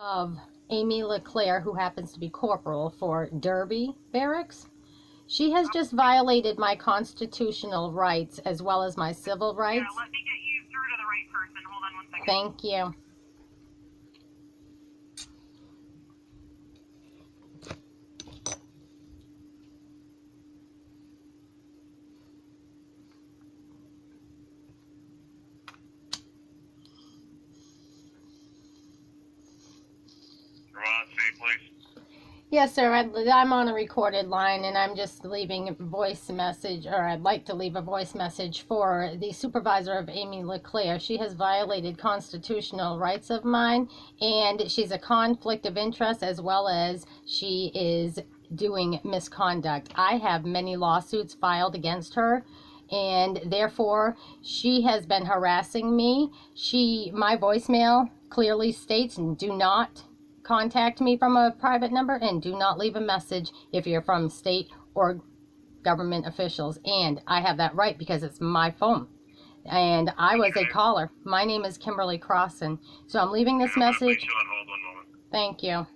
Of Amy LeClaire, who happens to be corporal for Derby Barracks. She has just violated my constitutional rights as well as my civil rights. Yeah, let me get you through to the right person. Hold on one second. Thank you. Vermont State Police. Yes, sir. I'm on a recorded line, and I'm just leaving a voice message, or I'd like to leave a voice message for the supervisor of Amy LeClaire. She has violated constitutional rights of mine, and she's a conflict of interest, as well as she is doing misconduct. I have many lawsuits filed against her, and therefore she has been harassing me. My voicemail clearly states, do not contact me from a private number, and do not leave a message if you're from state or government officials. And I have that right because it's my phone, and I was a caller. My name is Kimberly Crossan, so I'm leaving this message. Thank you.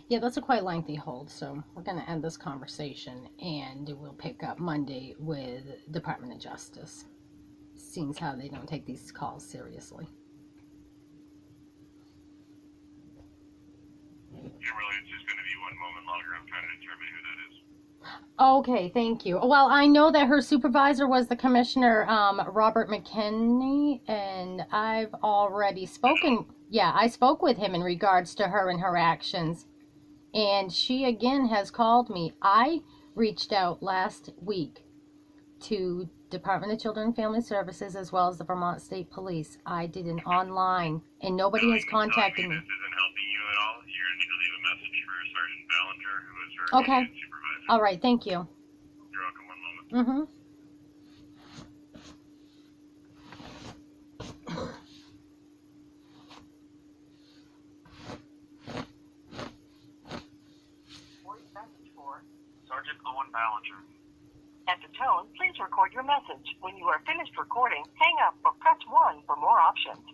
Yeah, that's a quite lengthy hold, so we're going to end this conversation, and we'll pick up Monday with Department of Justice. Seems how they don't take these calls seriously. Kimberly, it's just going to be 1 moment longer. I'm trying to determine who that is. Okay, thank you. Well, I know that her supervisor was the Commissioner, Robert McKinney, and I've already spoken. Yeah, I spoke with him in regards to her and her actions. And she again has called me. I reached out last week to Department of Children and Family Services as well as the Vermont State Police. I did an online, and nobody has contacted me. This isn't helping you at all. You're going to need to leave a message for Sergeant Ballinger, who is her Okay. supervisor. All right, thank you. You're welcome. 1 moment. Sergeant Owen Ballinger. At the tone, please record your message. When you are finished recording, hang up or press 1 for more options.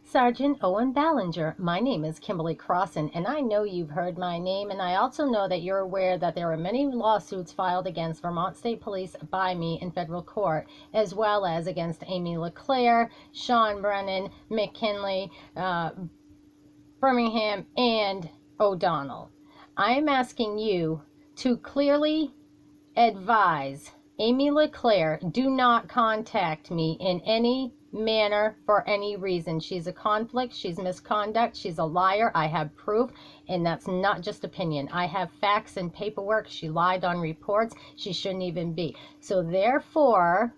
Sergeant Owen Ballinger, my name is Kimberly Crossan, and I know you've heard my name, and I also know that you're aware that there are many lawsuits filed against Vermont State Police by me in federal court, as well as against Amy LeClaire, Sean Brennan, McKinley, Birmingham, and O'Donnell. I am asking you to clearly advise Amy LeClaire, do not contact me in any manner for any reason. She's a conflict, she's misconduct, she's a liar. I have proof, and that's not just opinion. I have facts and paperwork. She lied on reports. She shouldn't even be. So therefore,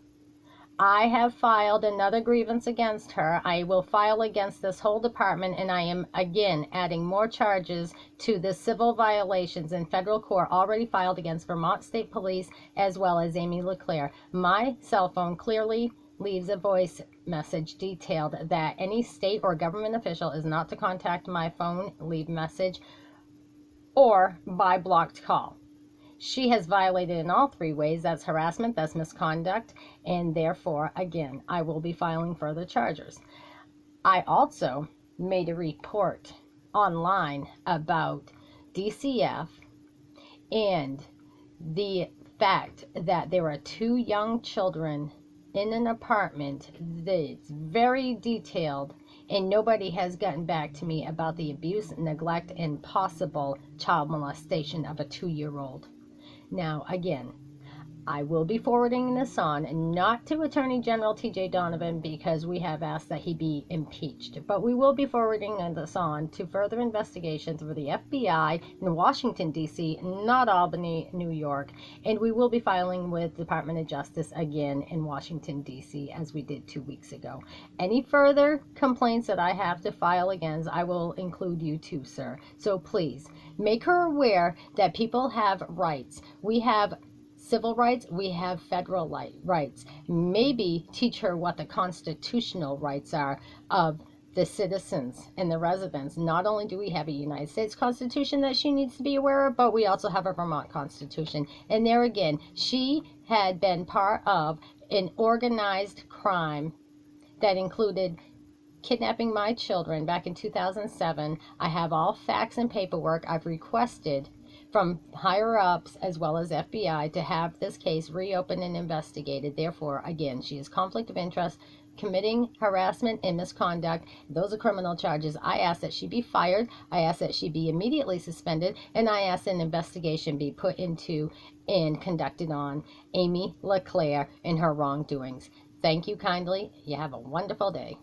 I have filed another grievance against her. I will file against this whole department, and I am again adding more charges to the civil violations in federal court already filed against Vermont State Police as well as Amy LeClaire. My cell phone clearly leaves a voice message detailed that any state or government official is not to contact my phone, leave message, or by blocked call. She has violated in all 3 ways. That's harassment, that's misconduct, and therefore, again, I will be filing further charges. I also made a report online about DCF and the fact that there are 2 young children in an apartment that's very detailed, and nobody has gotten back to me about the abuse, neglect, and possible child molestation of a 2-year-old. Now, again, I will be forwarding this on, not to Attorney General T.J. Donovan, because we have asked that he be impeached, but we will be forwarding this on to further investigation through the FBI in Washington, D.C., not Albany, New York, and we will be filing with Department of Justice again in Washington, D.C., as we did 2 weeks ago. Any further complaints that I have to file against, I will include you too, sir. So please, make her aware that people have rights. We have civil rights, we have federal rights. Maybe teach her what the constitutional rights are of the citizens and the residents. Not only do we have a United States Constitution that she needs to be aware of, but we also have a Vermont Constitution. And there again, she had been part of an organized crime that included kidnapping my children back in 2007. I have all facts and paperwork. I've requested from higher ups as well as FBI to have this case reopened and investigated. Therefore, again, she is conflict of interest, committing harassment and misconduct. Those are criminal charges. I ask that she be fired. I ask that she be immediately suspended, and I ask an investigation be put into and conducted on Amy LeClaire and her wrongdoings. Thank you kindly. You have a wonderful day.